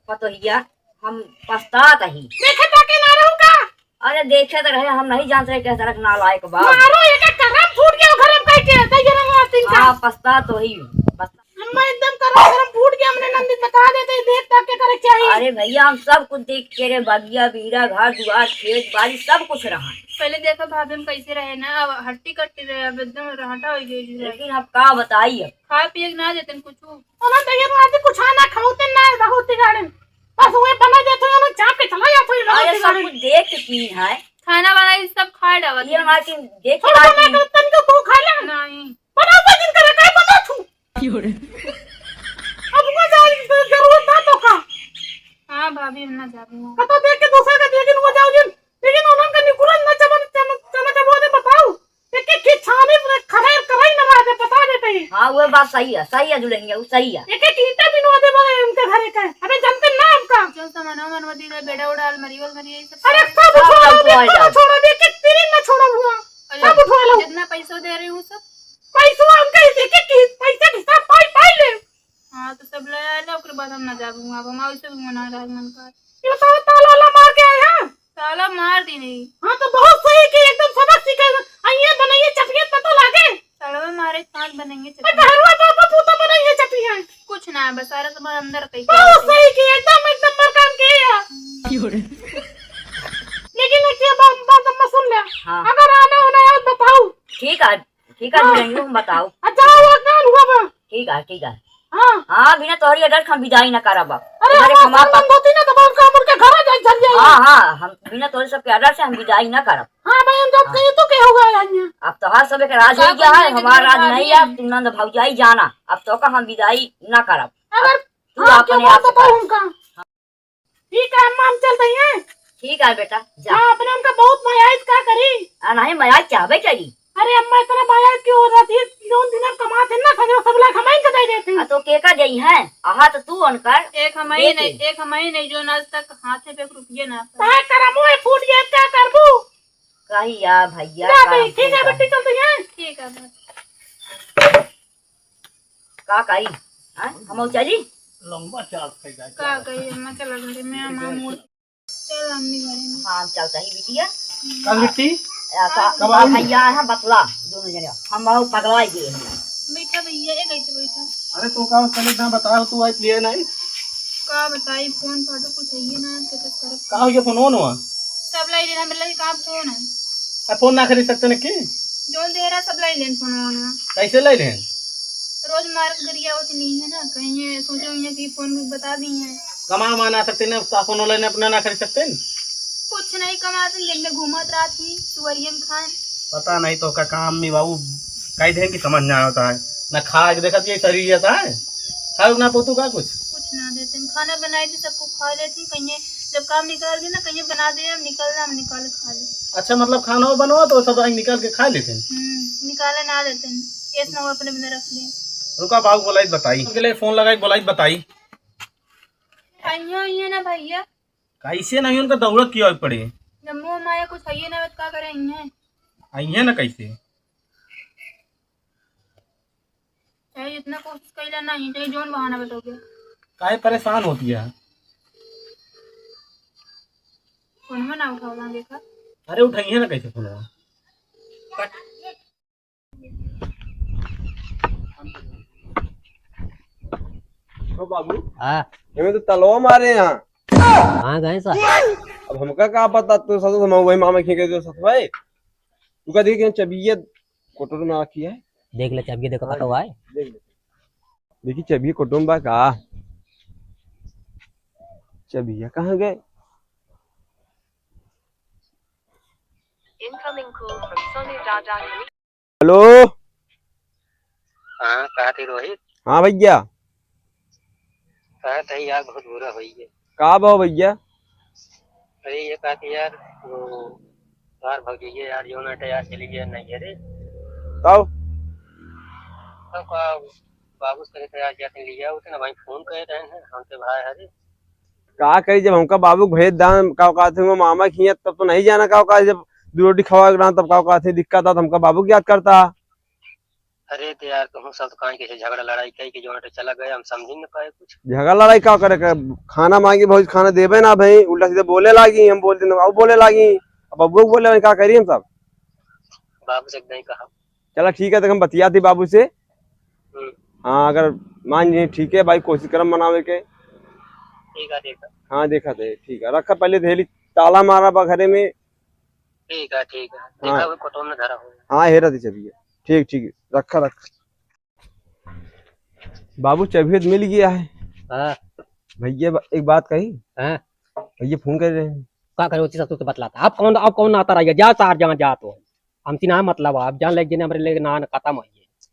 [SPEAKER 6] पतोहिया हम पछतात ही
[SPEAKER 3] देखे ताके ना रहू का।
[SPEAKER 6] अरे देखे तो रहे हम नहीं जानते कैसे सड़क ना लायक बाप
[SPEAKER 3] मारो एक करम फूट गया घर में कैसे तैयार हम आतीन का।
[SPEAKER 6] हाँ पछता तो ही
[SPEAKER 3] अम्मा एकदम करम फूट गया हमने नंदी बता देते देख ताके करे चाहिए।
[SPEAKER 6] अरे भैया हम सब कुछ देख के रे बगिया बीरा घर दुआर खेत बाड़ी सब कुछ रहा
[SPEAKER 3] पहले देखो भाभी हम कैसे रहे ना अब हट्टी कट्टी रहे अब एकदम रहटा हो गई
[SPEAKER 6] लेकिन अब का बताई अब
[SPEAKER 3] खा पिए ना देते कुछ ओना तैयार आते कुछ ना खाओते ना बहुत गार्डन बस वो बना देते ना चाप के चला जाते
[SPEAKER 6] अरे सब कुछ देख के की है
[SPEAKER 3] खाना बनाई सब खा डावा
[SPEAKER 6] ये हमारी देख के बाकी
[SPEAKER 3] तन को भूख खा ले नहीं बनाओ दिन करे काय बना छू अब वो जाए जरूरत था तो का। हां भाभी हम ना जाबू का तो देख के दूसरे का लेकिन वो जाओ जिन लेकिन उनन का निकुरन ना चमन वो दे बताओ एक एक छाने खराब कराई ना दे बता देते हैं।
[SPEAKER 6] हाँ वो बात सही है जुड़ेंगे वो सही है
[SPEAKER 3] एक एक ईटा बिनवा दे बगे उनके घरे का अबे जानते ना हमका जो सामान मनवती दे बेड़ा उड़ाल मरिवल मरी यही सब अरे सब छोड़ दे के तेरे ना छोड़ा हुआ सब उठवा लो जितना पैसा दे रही हूं सब पैसा हमका एक एक पैसा हिसाब पाई ले। हां तो सब ले आ लो ओकर बाद हम ना जाबू अब हम ऐसे भी मना रहा मन का ये बताओ ताला वाला मार के आए हैं ताला मार दी नहीं। हां तो बहुत सही कि एकदम सबक सीखे आइए बनाइए चपिए पता लागे ताला मारे पांच बनेंगे चपिए घरवा पापा पूता बनाइए चपिए कुछ ना बस सारा सामान अंदर कहीं बहुत सही कि एकदम एक नंबर काम किया लेकिन एक बात हम सुन ले
[SPEAKER 6] हाँ।
[SPEAKER 3] अगर आना होना है बताओ
[SPEAKER 6] ठीक है जुड़ेंगे हम बताओ
[SPEAKER 3] अच्छा वो कान हुआ बा
[SPEAKER 6] ठीक है
[SPEAKER 3] हां
[SPEAKER 6] हाँ बिना तोहरी अडर हम विदाई न करब
[SPEAKER 3] अरे हमार बंद होती ना तो बाल का मुड़ के घर जा चल जाए।
[SPEAKER 6] हाँ हम बिना तोहरे सब अडर से हम विदाई न करब।
[SPEAKER 3] हां भाई हम जब कहीं तो के होगा यहाँ
[SPEAKER 6] अब तो हर सब एक राज हो गया है हमारा राज नहीं है अब तुम नंद भौजाई जाना अब तो का हम विदाई न करब
[SPEAKER 3] अगर
[SPEAKER 6] तू अपने आप
[SPEAKER 3] बताओ उनका ठीक है हम चलते हैं।
[SPEAKER 6] ठीक है बेटा जा
[SPEAKER 3] हां अपने उनका बहुत मायात का करी
[SPEAKER 6] नहीं मैं आज चाहबे करी।
[SPEAKER 3] अरे अम्मा इतना मायात क्यों हो रही है 2 दिन कमाते ना सजो सब ला कमाई के दे देते
[SPEAKER 6] तो के का जई है आहा तो तू अनकर
[SPEAKER 3] एक हमारी नहीं जो आज तक हाथे पे रुपये ना काहे करमो फूट गया क्या करबू
[SPEAKER 6] कही या भैया
[SPEAKER 3] ठीक है बेटी चलते हैं। ठीक है
[SPEAKER 6] का कही हम चली
[SPEAKER 4] लंबा चाल खाई
[SPEAKER 3] का कही अम्मा चला घरे में अम्मा मोड़ चल अम्मी घरे में
[SPEAKER 6] हाँ चलता ही बिटिया
[SPEAKER 4] कल बिट्टी
[SPEAKER 6] भैया है बतला दोनों जने हम बहुत पगलवाई गए
[SPEAKER 3] बैठा भैया ये कैसे बैठा
[SPEAKER 4] अरे तो का चले ना बताओ तू आज लिए नहीं
[SPEAKER 3] का बताई फोन फोटो कुछ है ना के तक कर
[SPEAKER 4] का हो ये फोन ऑन हुआ
[SPEAKER 3] सब लाई लेना मेरे लिए काम फोन है
[SPEAKER 4] फोन ना खरीद सकते न की
[SPEAKER 3] जो दे रहा सब लाई लेन फोन ऑन
[SPEAKER 4] कैसे ले लें
[SPEAKER 3] रोज मार्क गरिया होती नहीं है ना कहीं सोचो ये कि फोन में बता दी है
[SPEAKER 4] कमा माना सकते न फोन ऑनलाइन अपना ना खरीद सकते न
[SPEAKER 3] कुछ नहीं कमाते दिन में घूमत रहा थी सुवरियम खान
[SPEAKER 4] पता नहीं तो का काम में बाबू कई दिन की समझ ना आता है
[SPEAKER 7] ना खा के देखा ये शरीर जाता है खाओ ना पोतू का कुछ
[SPEAKER 3] ना देते हैं। खाना बनाई थी सबको खा लेती कहीं जब काम निकाल दी ना कहीं बना दे हम निकाल के खा ले।
[SPEAKER 7] अच्छा मतलब खाना बनवा तो सब निकाल के खा लेते हैं।
[SPEAKER 3] निकाले ना देते हैं ऐसा ना अपने बिना रख लिए।
[SPEAKER 7] रुका बाबू बोलाई बताई के लिए फोन लगाई बोलाई बताई
[SPEAKER 3] ये ना भैया
[SPEAKER 7] कैसे नहीं उनका दौड़त किया पड़े
[SPEAKER 3] जब मुँह माया कुछ है ना क्या करेंगे
[SPEAKER 7] आई है ना कैसे
[SPEAKER 3] चाहे इतना कोशिश कैला नहीं चाहे जोन बहाना बताओगे
[SPEAKER 7] काहे परेशान होती है।
[SPEAKER 3] फोन में ना उठाओ देखा
[SPEAKER 7] अरे उठाइए ना कैसे फोन
[SPEAKER 2] ओ बाबू
[SPEAKER 1] हाँ
[SPEAKER 2] हमें तो तलवा मारे यहाँ।
[SPEAKER 1] कहाँ गए सर?
[SPEAKER 2] अब हमका क्या पता तो सच हम वही मामा खींचे जो सच भाई तू का देखिए चबियत कोटोर में रखी है।
[SPEAKER 1] देख ले चबिए देखो कतो भाई
[SPEAKER 2] देख ले देखी चबिया कुटुम्ब का चबिया कहाँ गए। हेलो
[SPEAKER 8] हाँ कहा थी रोहित।
[SPEAKER 2] हाँ भैया
[SPEAKER 8] कहा था यार बहुत बुरा हुई है।
[SPEAKER 2] कहा भाव भैया।
[SPEAKER 8] अरे ये कहा थी यार वो बाहर भाग गई यार यूनिट यार चली गई नहीं अरे
[SPEAKER 2] तब
[SPEAKER 8] बाबू से यार जाके लिया उसने भाई फोन कर रहे हैं हमसे भाई अरे
[SPEAKER 2] का करी जब हमका बाबू भेज दान का थे वो मामा खिया तब तो नहीं जाना का जब दो रोटी खवा के तब का थे दिक्कत था तो हमका बाबू की याद करता।
[SPEAKER 8] अरे तो यार कहूँ सब दुकान कैसे झगड़ा लड़ाई कही कि यूनिट चला गया हम समझ ही नहीं पाए कुछ।
[SPEAKER 2] झगड़ा लड़ाई क्या करे खाना मांगी बहुत खाना देवे ना भाई उल्टा सीधे बोले लागी हम बोलते बाबू बोले लागी अब अब्बू बोले क्या करिए हम सब
[SPEAKER 8] बाबू से एकदम कहा
[SPEAKER 2] चला ठीक है तो हम बतिया थी बाबू से। हाँ अगर मान जी ठीक है भाई कोशिश करम मनावे के।
[SPEAKER 8] ठीक है देखा
[SPEAKER 2] हाँ देखा थे ठीक है रखा पहले धेली ताला मारा बा घरे में।
[SPEAKER 8] ठीक है देखा वो कोटो में धरा हुआ।
[SPEAKER 2] हाँ हेरा थी चबिया ठीक ठीक रखा बाबू चबियत मिल गया है।
[SPEAKER 1] हाँ
[SPEAKER 2] भैया एक बात कही।
[SPEAKER 1] हाँ
[SPEAKER 2] भैया फोन कर रहे हैं
[SPEAKER 1] क्या करे उसी सब तो बतलाता अब कौन आता रहिए जा सार जहाँ जा तो हमसी ना मतलब आप जान लग हमरे ले ना खत्म है।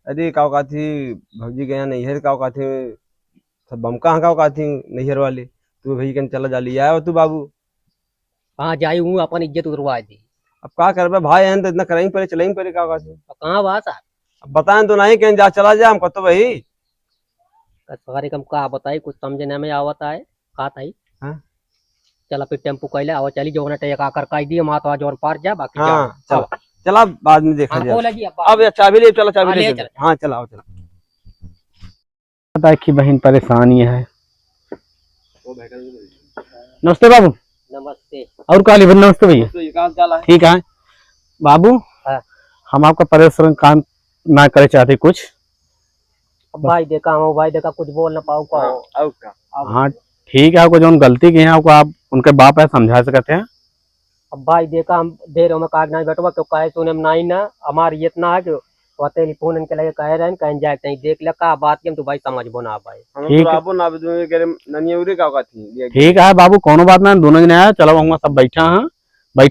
[SPEAKER 2] अरे का थी भौजी गया नैहर का थे सब बम कहाँ का थी नैहर वाले तू भैया कहीं चला जा लिया आया तू बाबू।
[SPEAKER 1] हाँ जाई हूँ अपन इज्जत उतरवा दी।
[SPEAKER 2] अब क्या कर भाई है तो इतना करेंगे पहले चलेंगे पहले का थी
[SPEAKER 1] कहाँ बात है
[SPEAKER 2] अब बताएं तो नहीं कहीं जा चला जा हमको तो भाई
[SPEAKER 1] सारे कम का बताई कुछ समझने में आवता है का ताई।
[SPEAKER 2] हाँ
[SPEAKER 1] चला फिर टेम्पू कैले आवा चली जो टेक आकर कह दिए माँ तो जोर पार जा बाकी
[SPEAKER 2] हाँ चला चला बाद में देखा जाए। अब चाबी ले चला चाबी ले हाँ चला आओ चला
[SPEAKER 9] पता की बहन परेशानी है। नमस्ते बाबू।
[SPEAKER 1] नमस्ते
[SPEAKER 9] और काली बहन नमस्ते भैया ठीक है बाबू।
[SPEAKER 1] हाँ।
[SPEAKER 9] हम आपका परेशान काम ना करे चाहते कुछ
[SPEAKER 1] भाई देखा हम भाई देखा कुछ बोल ना पाऊ
[SPEAKER 9] हाँ ठीक है आपको जो गलती की है आपको आप उनके बाप है समझा सकते हैं।
[SPEAKER 1] अब भाई देखा हम देर में काग नहीं बैठवा तो कहे सुने में नहीं ना हमारी इतना है कि वो टेलीफोन इनके लगे कह रहे हैं कहीं जाए कहीं देख ले का बात की हम तो भाई समझ बो ना भाई।
[SPEAKER 9] ठीक है बाबू कोनो बात ना दोनों जने आया चलो हम सब बैठा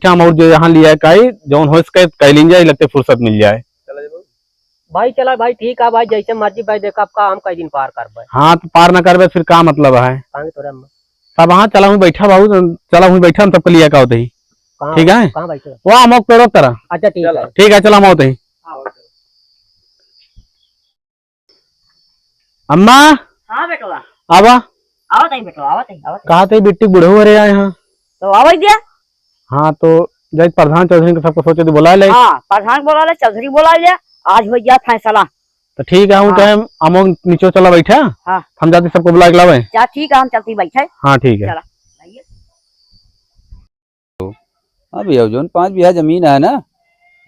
[SPEAKER 9] हम और जो यहाँ लिया कई जो हो सके कह लीजिए जाए लगते फुर्सत मिल जाए।
[SPEAKER 1] भाई चला भाई ठीक है भाई जैसे मर्जी भाई देखा का हम कई दिन पार कर भाई।
[SPEAKER 9] हाँ तो पार न कर फिर का मतलब है सब हाँ चला हूँ बैठा बाबू चला हूँ बैठा हम सबको लिया का होते ही ठीक है
[SPEAKER 1] कहाँ बैठे
[SPEAKER 9] वो हम पेड़ों तरह।
[SPEAKER 1] अच्छा ठीक
[SPEAKER 9] है चला हम होते ही अम्मा।
[SPEAKER 6] हाँ बेटवा
[SPEAKER 9] आवा
[SPEAKER 6] आवत है बेटवा आवत है
[SPEAKER 9] कहा थे बिट्टी बूढ़े हो रहे यहाँ
[SPEAKER 6] तो आवत दिया।
[SPEAKER 9] हाँ तो जब प्रधान चौधरी को सबको सोचे तो बुला ले।
[SPEAKER 6] हाँ प्रधान बोला ले चौधरी बोला ले आज हो गया फैसला।
[SPEAKER 9] तो ठीक है हम कहे अमोक नीचे चला बैठा।
[SPEAKER 6] हाँ
[SPEAKER 9] हम जाते सबको बुला के लावे।
[SPEAKER 6] क्या ठीक है हम चलती बैठे।
[SPEAKER 9] हाँ ठीक है
[SPEAKER 10] हाँ भैया जो 5 बीघा जमीन है ना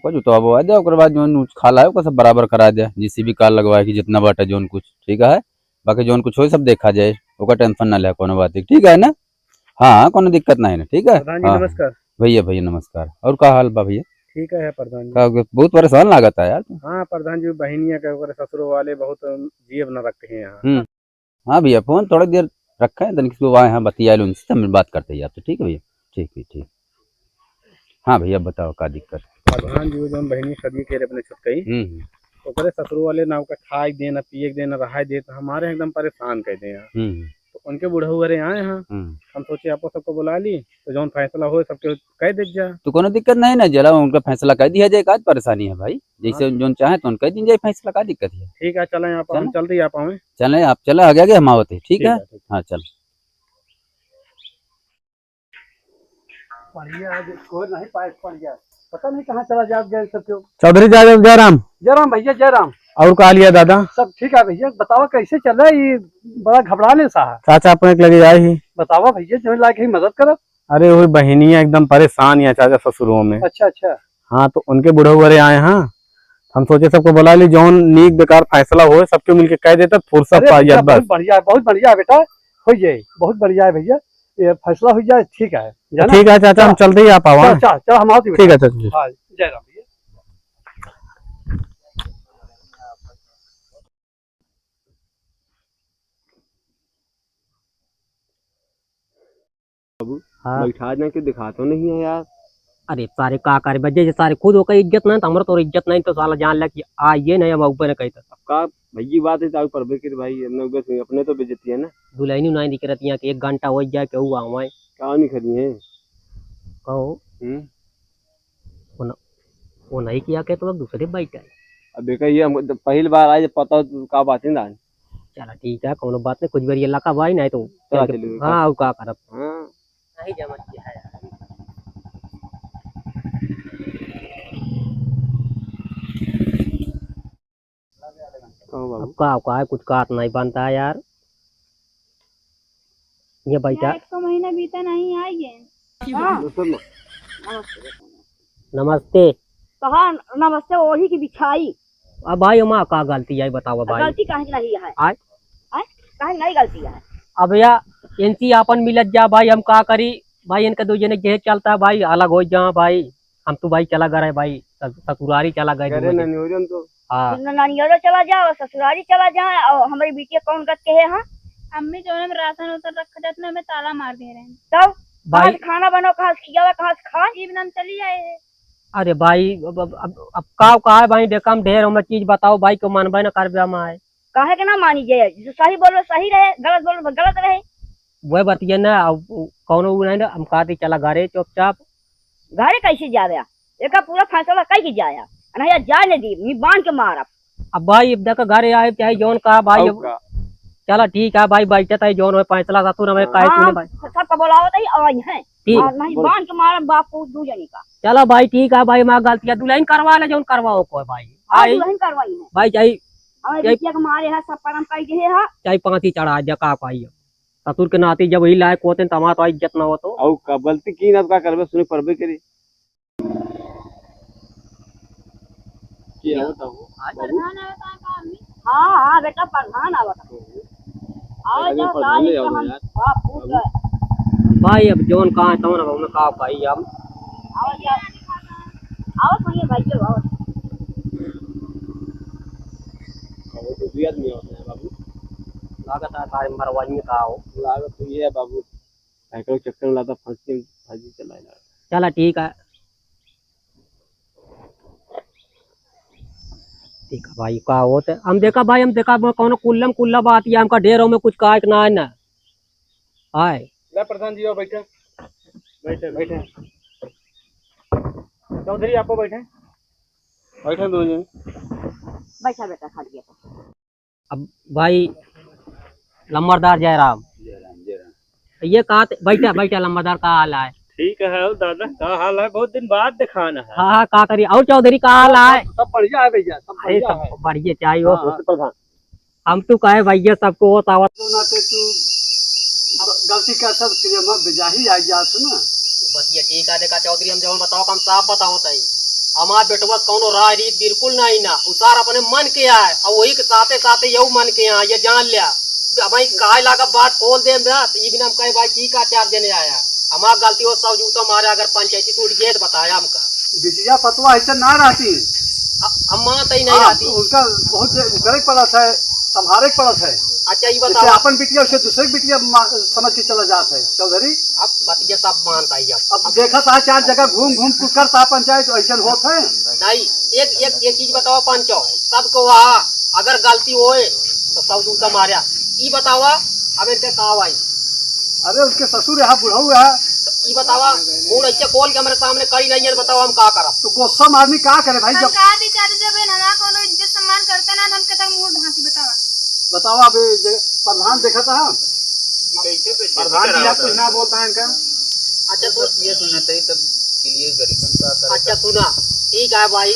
[SPEAKER 10] वो जुतवा दे और बाद जो खाला है वो सब बराबर करा दे जिसी भी कार लगवाए कि जितना बाटा जोन कुछ ठीक है बाकी जोन कुछ हो सब देखा जाए वो टेंशन ना ले कोनो बात ठीक है ना। हाँ कोनो दिक्कत नहीं है ठीक है।
[SPEAKER 9] नमस्कार
[SPEAKER 10] भैया नमस्कार और का हाल बा भैया
[SPEAKER 9] ठीक है प्रधान जी
[SPEAKER 10] बहुत परेशान लागत है यार।
[SPEAKER 9] हाँ प्रधान जी बहनिया के ससुर वाले बहुत जीव न रखते हैं यहाँ।
[SPEAKER 10] हाँ भैया फोन थोड़ी देर रखा है किसको वहाँ यहाँ बतिया लो उनसे हम बात करते हैं आप तो ठीक है भैया ठीक। हाँ भैया बताओ क्या दिक्कत।
[SPEAKER 9] प्रधान जी जो बहनी सदी के अपने छुटकई ओकरे ससुर वाले ना ओके खाए देना पिए देना रहाय दे तो हमारे एकदम परेशान कर दे यहाँ। तो उनके बुढ़ऊ घरे आए हैं, हम सोचे आपको सबको बुला ली तो जौन फैसला हो सबके कह दे जा।
[SPEAKER 10] तो कोनो दिक्कत नहीं ना, जरा उनका फैसला कर दिया जाए, का परेशानी है भाई, जैसे जोन चाहे तो कह दी जाए फैसला, का दिक्कत है।
[SPEAKER 9] ठीक है चले आप, हम जल्दी आ पाए।
[SPEAKER 10] चले आप, चले आगे आगे हम आवते, ठीक है। हाँ चल।
[SPEAKER 4] नहीं पाए पड़ गया, पता नहीं कहाँ चला जा गया सबको।
[SPEAKER 9] चौधरी जयराम।
[SPEAKER 4] जयराम भैया जयराम।
[SPEAKER 9] और कहा लिया दादा?
[SPEAKER 4] सब ठीक है भैया, बताओ कैसे चल रहा है ये, बड़ा घबराने सा है।
[SPEAKER 9] चाचा अपने लगे आए ही।
[SPEAKER 4] बताओ भैया जो लायक ही मदद करो।
[SPEAKER 9] अरे वही बहनियां एकदम परेशान है चाचा ससुरों में।
[SPEAKER 4] अच्छा अच्छा।
[SPEAKER 9] हाँ तो उनके बुढ़ऊ घरे आए हैं, हम सोचे सबको बुला ली, जौन नीक बेकार फैसला हो सबके मिलके कह देता फुर्सत पाई जाए।
[SPEAKER 4] बहुत बढ़िया है, बहुत बढ़िया है बेटा, हो जाए, बहुत बढ़िया है भैया, ये फैसला हो जाए। ठीक है
[SPEAKER 9] ठीक है चाचा, हम चलते ही आप आओ।
[SPEAKER 4] चल हम आते।
[SPEAKER 9] ठीक है चाचा।
[SPEAKER 4] जयराम भैया।
[SPEAKER 1] हाँ।
[SPEAKER 2] बैठा दें कि दिखा तो नहीं है यार।
[SPEAKER 1] अरे सारे का करे बजे सारे खुद होकर इज्जत नहीं तो हमारा तो इज्जत नहीं तो साला जान लग आइए नहीं हम ऊपर कहता
[SPEAKER 2] अब का भैया बात है तो पर बेकर भाई अपने तो बेइज्जती है ना।
[SPEAKER 1] दुल्हनी नहीं दिख रही है कि 1 घंटा हो जाए के हुआ हमारे
[SPEAKER 2] क्या नहीं खड़ी है
[SPEAKER 1] कहो वो नहीं किया के तो दूसरे बैठा है।
[SPEAKER 2] अब देखा ये हम पहली बार आए पता का बात है ना।
[SPEAKER 1] चला ठीक है कोनो बात नहीं, कुछ बार ये लका भाई नहीं तो हाँ वो का करब नहीं जमत किया है। अब का है कुछ काट नहीं बनता है यार। ये बैठा
[SPEAKER 5] 1 महीना बीता नहीं आएंगे।
[SPEAKER 1] नमस्ते।
[SPEAKER 6] कहा नमस्ते ओढ़ी की बिछाई।
[SPEAKER 1] अब भाई माँ का गलती है बताओ भाई।
[SPEAKER 6] गलती कहीं नहीं है।
[SPEAKER 1] आय
[SPEAKER 6] कहीं नहीं गलती है।
[SPEAKER 1] अब भैया इनसी आपन मिलत जा भाई, हम का करी भाई, इनका दो जने जेह चलता है भाई, अलग हो जा भाई। हम तो भाई चला गए भाई, ससुरारी चला गए
[SPEAKER 2] तो
[SPEAKER 1] हाँ
[SPEAKER 6] नानियों चला जाओ, ससुरारी चला जाए, और हमारी बिटिया कौन करते हैं। हाँ
[SPEAKER 5] अम्मी जो है राशन उतर रखा जाता हमें ताला मार दे रहे हैं।
[SPEAKER 6] तब
[SPEAKER 1] भाई
[SPEAKER 6] खाना बनाओ, कहाँ से खिया, कहाँ से खा।
[SPEAKER 5] इवन चली आए हैं।
[SPEAKER 1] अरे भाई अब का है भाई, देखा हम ढेर हम चीज बताओ भाई को मानबे न करबे हम आए
[SPEAKER 6] काहे के ना मानी जाए, जो सही बोलो सही रहे, गलत बोलो गलत रहे।
[SPEAKER 1] वही बतिए ना कौनो नहीं ना, हम कहते चला घरे चुपचाप।
[SPEAKER 6] घरे कैसे जा रहा, एक पूरा फैसला कई के जाया नहीं जाए नहीं दी, मी बांध के मारा।
[SPEAKER 1] अब भाई देखा घरे आए चाहे जौन का भाई चला ठीक है भाई, बैठता है जौन फैसला ससुर हमें कहे भाई
[SPEAKER 6] सबका बोलाओ तो आई है
[SPEAKER 1] ठीक
[SPEAKER 6] नहीं बांध के मारा बापू दू जनी का।
[SPEAKER 1] चलो भाई ठीक है भाई, माँ गलती है दुल्हन करवा ले जौन करवाओ को भाई आई
[SPEAKER 6] दुल्हन करवाई है
[SPEAKER 1] भाई, चाहे
[SPEAKER 6] हमारे बिटिया के मारे है सब परम कई गए है,
[SPEAKER 1] चाहे 5 ही चढ़ा जा का पाई ससुर के नाती जब वही लायक होते तो हमारा तो इज्जत ना हो तो
[SPEAKER 2] और का गलती की ना का करबे सुने परबे करी क्या होता हो बाबू।
[SPEAKER 6] हाँ हाँ बेटा प्रधान आवत आओ जाओ सारी हम बापू
[SPEAKER 1] भाई अब जौन कहा तो ना हमें का पाई हम
[SPEAKER 6] आओ जाओ आओ भैया भाई आओ।
[SPEAKER 2] वो तो 2 आदमी होते हैं बाबू,
[SPEAKER 1] लागत है सारे मरवाई में का हो
[SPEAKER 2] लागत तो ये है बाबू, साइकिल चक्कर में लाता फांसी फांसी चलाएगा।
[SPEAKER 1] चला ठीक है ठीक है भाई का होते हम देखा भाई, हम देखा कौन कुल्ला बात है हमका ढेरों में कुछ कहा ना है ना आए
[SPEAKER 9] ले प्रधान जी आओ, बैठे बैठे बैठे चौधरी आपको बैठे
[SPEAKER 2] बैठे दो जन
[SPEAKER 6] बैठा बेटा खा लिया।
[SPEAKER 1] अब भाई लंबरदार जयराम ये कहा बैठा बैठा लंबरदार का हाल है।
[SPEAKER 7] ठीक है दादा, का हाल है, बहुत दिन बाद दिखाना है।
[SPEAKER 1] हाँ हाँ का करी और चौधरी का हाल है।
[SPEAKER 4] सब बढ़िया है भैया, सब
[SPEAKER 1] अरे
[SPEAKER 4] बढ़िया है।
[SPEAKER 1] सब बढ़िया चाहिए हो
[SPEAKER 2] प्रधान।
[SPEAKER 1] हम तो कहे भैया सबको हो तावत
[SPEAKER 4] नाते तू गलती का सब सिनेमा बेजाही आ जा ना।
[SPEAKER 1] बतिया ठीक है देखा चौधरी, हम जब बताओ हम साफ बताओ तई हमार बेटवा कौनो राय रीत बिल्कुल नहीं ना, उसार अपने मन के आए और वही के साथे साथे यू मन के आए, ये जान लिया भाई काहे लागा बात खोल दे ये बिना हम कहे भाई ठीक है 4 दिन आया हमार गलती हो सब जूता मारे, अगर पंचायती टूट गए तो बताया हमका
[SPEAKER 4] बिटिया पतवा ऐसे ना रहती,
[SPEAKER 1] हम मानते ही नहीं रहती,
[SPEAKER 4] उनका बहुत करे पड़ा है, संभाले पड़ा है।
[SPEAKER 1] अच्छा ये
[SPEAKER 11] जैसे
[SPEAKER 1] बताओ
[SPEAKER 11] अपन बिटिया उसे दूसरे की बिटिया समझ के चला जाता है चौधरी।
[SPEAKER 1] अब बतिया सब मानता ही
[SPEAKER 11] अब देखा था 4 जगह घूम घूम तू करता पंचायत ऐसा होता है
[SPEAKER 1] नहीं। एक चीज बताओ पंचो, सबको वहाँ अगर गलती होए तो सब दूसरा मारिया। ये बतावा अब इनके कहा भाई,
[SPEAKER 11] अरे उसके ससुर यहाँ बुढ़ऊ है
[SPEAKER 1] तो ये बतावा मूड अच्छे खोल के हमारे सामने करी नहीं है, बताओ हम क्या करब।
[SPEAKER 11] तो गुस्सा आदमी क्या करे भाई।
[SPEAKER 3] हम
[SPEAKER 11] जब
[SPEAKER 3] का दी चाची जब हमारा कोनो इज्जत सम्मान करते ना, तो हम कहता मूड ढांकी बतावा।
[SPEAKER 11] बताओ अब प्रधान देखा था
[SPEAKER 9] प्रधान जी आप कुछ ना बोलता है इनका।
[SPEAKER 1] अच्छा तो
[SPEAKER 10] ये सुनना चाहिए तब क्लियर करी कौन सा करे।
[SPEAKER 1] अच्छा सुना, ठीक है भाई,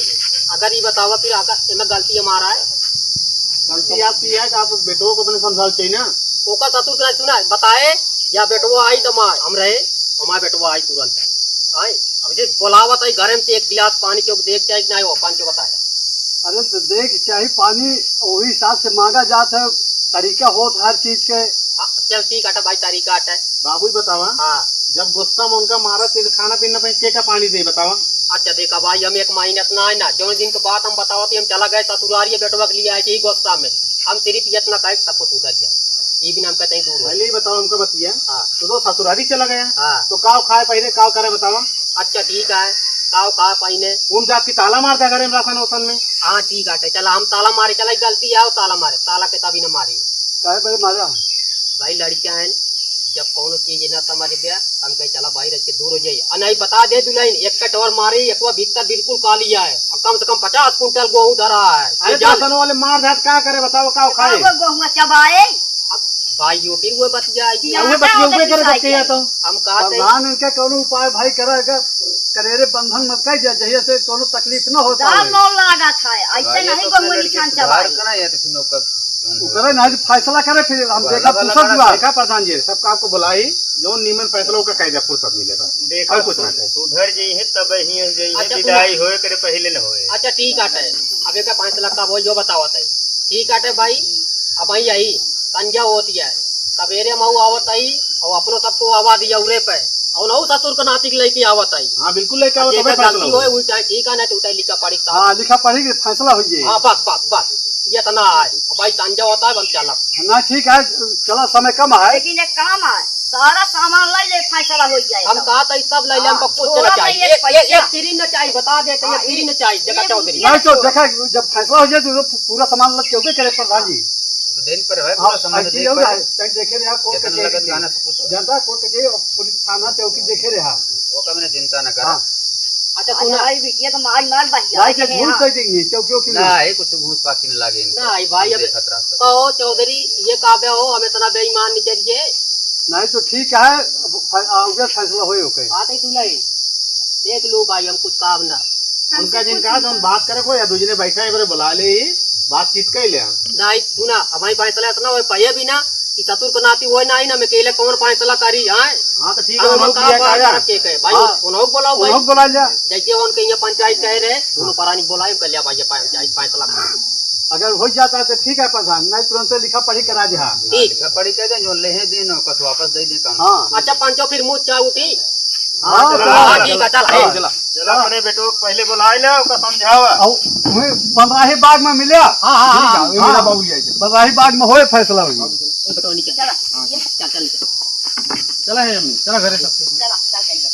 [SPEAKER 1] अगर ये बतावा फिर अगर इनमें गलती हमारा है,
[SPEAKER 9] गलती आपकी है कि आप बेटों को अपने समझाना चाहिए ना।
[SPEAKER 1] ओका ससुर का सुना बताए या बेटवा आई तो मार हम रहे, हमारे बेटवा आई तुरंत आई। अब जे बोलावत आई घर में से 1 गिलास पानी के देख चाहिए नहीं हो पानी के बताया।
[SPEAKER 11] अरे तो देख चाहिए पानी वही हिसाब से मांगा जाता है, तरीका हो हर चीज के।
[SPEAKER 1] चल ठीक है भाई, तारीख है
[SPEAKER 9] बाबू ही बतावा।
[SPEAKER 1] हाँ
[SPEAKER 9] जब गुस्सा में उनका मारा तो खाना पीना पे के का पानी दे बतावा।
[SPEAKER 1] अच्छा देखा भाई, हम 1 महीने इतना है ना, जो दिन के बाद हम बताओ हम चला गए ससुरारी बेटवा के लिए आए थे गुस्सा में, हम सिर्फ इतना कहे सब कुछ उतर गया, ये भी नाम कहते हैं दूर हो।
[SPEAKER 9] पहले ही बताओ हमको बतिया।
[SPEAKER 1] हाँ
[SPEAKER 9] तो ससुरारी चला गया।
[SPEAKER 1] हाँ
[SPEAKER 9] तो काव खाए पहले काव करे बतावा।
[SPEAKER 1] अच्छा ठीक है, काव कहा पहिने
[SPEAKER 9] उन जात की ताला मार दिया करे राशन ओसन में।
[SPEAKER 1] हाँ ठीक है, चला हम ताला मारे, चला गलती है ताला मारे, ताला के तभी न मारी
[SPEAKER 11] काहे पहले मारा
[SPEAKER 1] भाई। लड़कियां हैं जब कोनो चीज न समझ गया हम कहे चला भाई रख के दूर हो जाइए, और नहीं बता दे दुल्हन एक कट और मारी, एक भीतर बिल्कुल कालिया है और कम से कम 50 कुंटल गेहूं धरा है।
[SPEAKER 9] अरे राशन वाले मार धात क्या करे बताओ काव खाए।
[SPEAKER 6] गेहुआ चबाए
[SPEAKER 1] भाई यो फिर वो बच जाएगी,
[SPEAKER 9] उहे बतिया उहे करे बच्चे या तो
[SPEAKER 1] हम कहा थे
[SPEAKER 11] प्रधान इनका कोनो उपाय भाई करेगा, करेरे बंधन मत कह जहिया से कोनो तकलीफ न होता
[SPEAKER 6] दाल
[SPEAKER 11] है।
[SPEAKER 6] नो लागत है ऐसे नहीं गेहुआ निशान चबाए।
[SPEAKER 11] करे नहीं तो फैसला करे, फिर हम देखा फुर्सत हुआ।
[SPEAKER 9] देखा प्रधान जी सबका आपको बुलाई जो नीमन फैसला का कह दिया फुर्सत मिलेगा।
[SPEAKER 8] देखा
[SPEAKER 9] कुछ ना कहे।
[SPEAKER 8] सुधर जी है तब ही
[SPEAKER 1] अच्छा,
[SPEAKER 8] विदाई होए करे पहले न होए।
[SPEAKER 1] अच्छा ठीक है, अब एक 5 लाख का वो जो बतावत है ठीक है भाई। अब आई आई संजा होती है सवेरे मऊ आवत आई और अपनो सबको आवाज दिया उरे पे और नौ ससुर का नातिक लेके आवत आई।
[SPEAKER 9] हाँ बिल्कुल लेके आओ
[SPEAKER 1] जेकर
[SPEAKER 9] तबे
[SPEAKER 1] गलती
[SPEAKER 9] फैसला
[SPEAKER 1] होए वही चाहे ठीक है, नहीं तो उतार लिखा पड़ी साहब।
[SPEAKER 11] हाँ लिखा पढ़ी के फैसला हो जाए।
[SPEAKER 1] हाँ बस ये इतना है भाई, संजा होता है हम चला।
[SPEAKER 11] ना ठीक है, चला समय कम है।
[SPEAKER 6] लेकिन एक काम है सारा सामान ले ले फैसला हो जाए।
[SPEAKER 1] हम कहा था सब ले ले, हमको कुछ
[SPEAKER 6] थोड़ा
[SPEAKER 1] न चाहिए,
[SPEAKER 6] नहीं, एक पैसा।
[SPEAKER 1] एक तिरी न चाहिए, बता देते हैं तिरी न चाहिए जगह चौधरी।
[SPEAKER 11] नहीं तो देखा जब फैसला हो जाए तो पूरा सामान लग क्यों करे प्रधान जी।
[SPEAKER 10] तो दिन पर है
[SPEAKER 11] हाँ
[SPEAKER 10] पूरा सामान
[SPEAKER 11] ऐसी
[SPEAKER 10] देख
[SPEAKER 11] हो
[SPEAKER 10] पर
[SPEAKER 11] जाए, कहीं देखे रहा कोर्ट
[SPEAKER 10] कितना लगत गाना सब कुछ
[SPEAKER 11] जनता कोर्ट के पुलिस थाना चौकी देखे रहा।
[SPEAKER 10] वो का मैंने चिंता न करा।
[SPEAKER 11] हाँ
[SPEAKER 1] अच्छा सुना
[SPEAKER 6] आई बिटिया तो मार मार बहिया
[SPEAKER 11] लाइट एक भूल कर देंगे चौकियों की।
[SPEAKER 10] ना ये कुछ घूस पाकी न लागे इनको।
[SPEAKER 1] नहीं भाई अब
[SPEAKER 10] खतरा सब।
[SPEAKER 1] कहो चौधरी ये काव्य हो, हमें इतना बेईमान नहीं चाहिए।
[SPEAKER 11] नहीं तो ठीक है, आगे फैसला हो ओके।
[SPEAKER 1] आते तू नहीं देख लो भाई, हम कुछ काम ना
[SPEAKER 9] उनका जिनका तो हम बात करे को या दूसरे बैठा है बुला ले बातचीत कर ले।
[SPEAKER 1] नहीं सुना हमारी फैसला इतना हो पाए भी ना कि ससुर को नाती वो नहीं ना, मैं केले कौन फैसला करी है।
[SPEAKER 9] हाँ तो ठीक है
[SPEAKER 1] हम
[SPEAKER 9] हम
[SPEAKER 1] कहा
[SPEAKER 9] किया
[SPEAKER 1] बात
[SPEAKER 9] क्या
[SPEAKER 1] रखे के भाई,
[SPEAKER 11] हाँ।
[SPEAKER 1] उन्होंने बोलाओ भाई,
[SPEAKER 11] उन्होंने बुला लिया।
[SPEAKER 1] जैसे उनके यहाँ पंचायत कह रहे दोनों परानी बोलाए कर लिया भाई पंचायत फैसला कर।
[SPEAKER 11] अगर हो जाता है तो ठीक है प्रधान, नहीं तुरंत लिखा पढ़ी करा दे। हाँ
[SPEAKER 1] ठीक
[SPEAKER 10] लिखा पड़ी कह दे जो ले है दिन कस वापस दे दे काम।
[SPEAKER 11] हाँ
[SPEAKER 1] अच्छा पंचो फिर मुँह चाह उठी।
[SPEAKER 11] हाँ
[SPEAKER 1] हाँ ठीक है चल
[SPEAKER 11] हाँ।
[SPEAKER 1] चला।
[SPEAKER 8] चला अपने बेटो को पहले बुलाए ले ओका समझावा।
[SPEAKER 11] बंदराही बाग में मिला।
[SPEAKER 1] हाँ
[SPEAKER 11] बंदराही बाग में होए फैसला हुई।
[SPEAKER 1] चल चल
[SPEAKER 9] चला है हम चला घरे सब।
[SPEAKER 6] चला चल